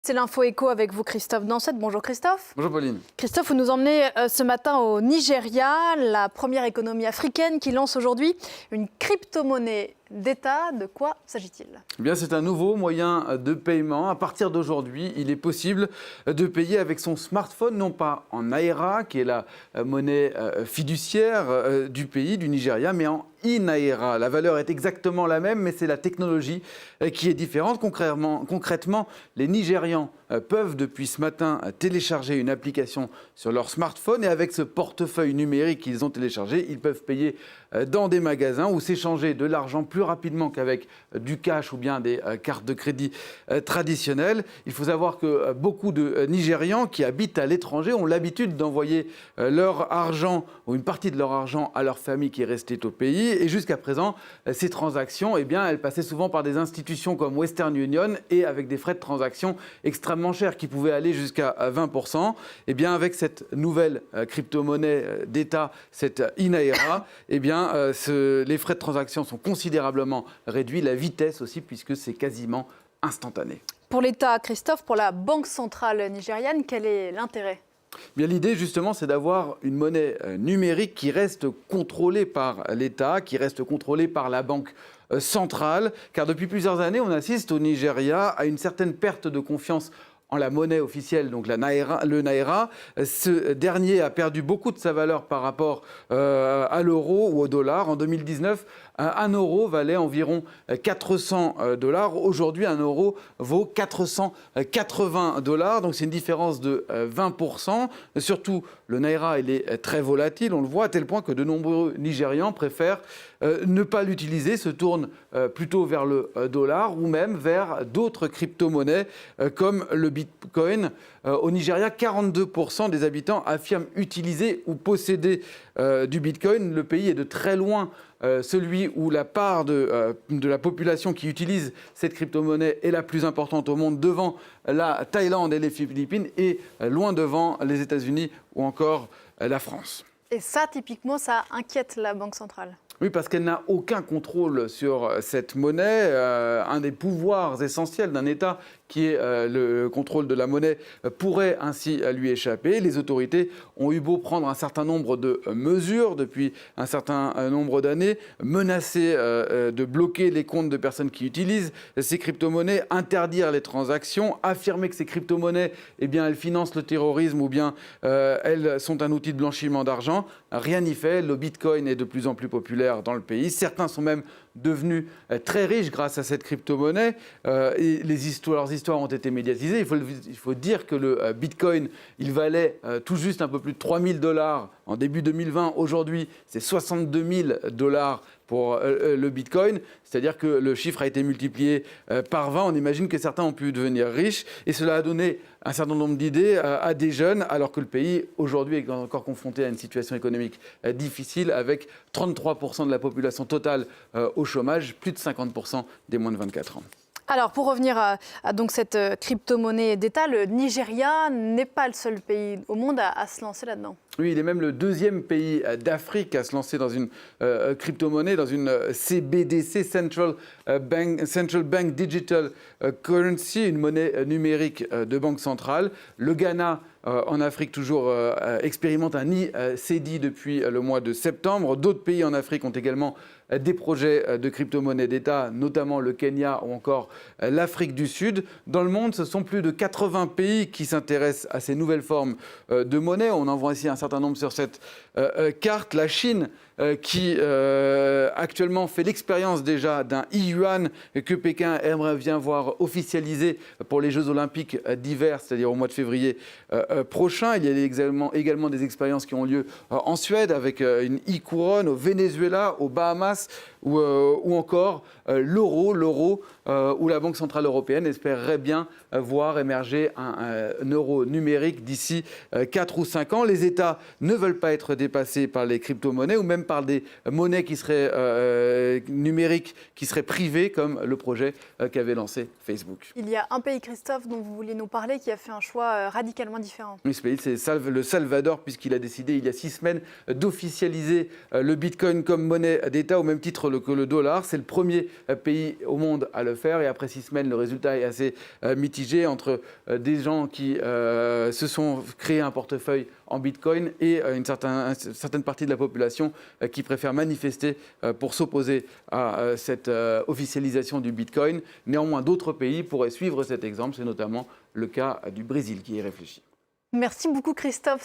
C'est l'info éco avec vous, Christophe Dansette. Bonjour Christophe. Bonjour Pauline. Christophe, vous nous emmenez ce matin au Nigeria, la première économie africaine qui lance aujourd'hui une crypto-monnaie d'État. De quoi s'agit-il ? Eh bien, c'est un nouveau moyen de paiement. À partir d'aujourd'hui, il est possible de payer avec son smartphone, non pas en Naira, qui est la monnaie fiduciaire du pays, du Nigeria, mais en e-Naira. La valeur est exactement la même, mais c'est la technologie qui est différente. Concrètement, les Nigérians peuvent depuis ce matin télécharger une application sur leur smartphone et avec ce portefeuille numérique qu'ils ont téléchargé, ils peuvent payer dans des magasins ou s'échanger de l'argent plus rapidement qu'avec du cash ou bien des cartes de crédit traditionnelles. Il faut savoir que beaucoup de Nigérians qui habitent à l'étranger ont l'habitude d'envoyer leur argent ou une partie de leur argent à leur famille qui est restée au pays. Et jusqu'à présent, ces transactions, eh bien, elles passaient souvent par des institutions comme Western Union et avec des frais de transaction extrêmement chers qui pouvaient aller jusqu'à 20%. Eh bien, avec cette nouvelle crypto-monnaie d'État, cette e-Naira, eh bien, les frais de transaction sont considérablement réduits, la vitesse aussi, puisque c'est quasiment instantané. Pour l'État, Christophe, pour la Banque centrale nigériane, quel est l'intérêt ? Bien, l'idée, justement, c'est d'avoir une monnaie numérique qui reste contrôlée par l'État, qui reste contrôlée par la Banque centrale, car depuis plusieurs années, on assiste au Nigeria à une certaine perte de confiance en la monnaie officielle, donc le Naira. Ce dernier a perdu beaucoup de sa valeur par rapport à l'euro ou au dollar. En 2019, 1 euro valait environ 400 $. Aujourd'hui, 1 euro vaut 480 $. Donc c'est une différence de 20%. Surtout, le Naira, il est très volatile, on le voit, à tel point que de nombreux Nigérians préfèrent ne pas l'utiliser, se tournent plutôt vers le dollar ou même vers d'autres crypto-monnaies comme le Bitcoin. Au Nigeria, 42% des habitants affirment utiliser ou posséder du Bitcoin. Le pays est de très loin celui où la part de la population qui utilise cette crypto-monnaie est la plus importante au monde, devant la Thaïlande et les Philippines, et loin devant les États-Unis ou encore la France. Et ça, typiquement, ça inquiète la Banque centrale. Oui, parce qu'elle n'a aucun contrôle sur cette monnaie. Un des pouvoirs essentiels d'un État, qui est le contrôle de la monnaie, pourrait ainsi lui échapper. Les autorités ont eu beau prendre un certain nombre de mesures depuis un certain nombre d'années, menacer de bloquer les comptes de personnes qui utilisent ces crypto-monnaies, interdire les transactions, affirmer que ces crypto-monnaies, eh bien, elles financent le terrorisme ou bien elles sont un outil de blanchiment d'argent. Rien n'y fait. Le Bitcoin est de plus en plus populaire dans le pays. Certains sont même devenus très riches grâce à cette crypto-monnaie. Et leurs histoires ont été médiatisées. Il faut dire que le Bitcoin, il valait tout juste un peu plus de 3 000 $ en début 2020. Aujourd'hui, c'est 62 000 $ pour le Bitcoin. C'est-à-dire que le chiffre a été multiplié par 20. On imagine que certains ont pu devenir riches. Et cela a donné un certain nombre d'idées à des jeunes, alors que le pays, aujourd'hui, est encore confronté à une situation économique difficile, avec 33% de la population totale au chômage, plus de 50% des moins de 24 ans. Alors, pour revenir à donc cette crypto-monnaie d'État, le Nigeria n'est pas le seul pays au monde à se lancer là-dedans. Oui, il est même le deuxième pays d'Afrique à se lancer dans une crypto-monnaie, dans une CBDC, Central Bank Digital Currency, une monnaie numérique de banque centrale. Le Ghana, en Afrique, toujours expérimente un e-cedi depuis le mois de septembre. D'autres pays en Afrique ont également des projets de crypto-monnaie d'État, notamment le Kenya ou encore l'Afrique du Sud. Dans le monde, ce sont plus de 80 pays qui s'intéressent à ces nouvelles formes de monnaie. On en voit ici un certain nombre sur cette carte. La Chine, qui actuellement fait l'expérience déjà d'un e-yuan que Pékin aimerait bien voir officialisé pour les Jeux Olympiques d'hiver, c'est-à-dire au mois de février prochain. Il y a également des expériences qui ont lieu en Suède avec une e-couronne, au Venezuela, aux Bahamas ou encore l'euro où la Banque centrale européenne espérerait bien voir émerger un euro numérique d'ici 4 ou 5 ans. Les États ne veulent pas être dépassés par les crypto-monnaies ou même par des monnaies qui seraient numériques, qui seraient privées, comme le projet qu'avait lancé Facebook. Il y a un pays, Christophe, dont vous vouliez nous parler, qui a fait un choix radicalement différent. Oui, ce pays, c'est le Salvador, puisqu'il a décidé il y a 6 semaines d'officialiser le Bitcoin comme monnaie d'État au même titre que le dollar. C'est le premier pays au monde à le faire. Et après 6 semaines, le résultat est assez mitigé entre des gens qui se sont créés un portefeuille en Bitcoin et une certaine partie de la population qui préfère manifester pour s'opposer à cette officialisation du Bitcoin. Néanmoins, d'autres pays pourraient suivre cet exemple. C'est notamment le cas du Brésil qui y réfléchit. Merci beaucoup, Christophe.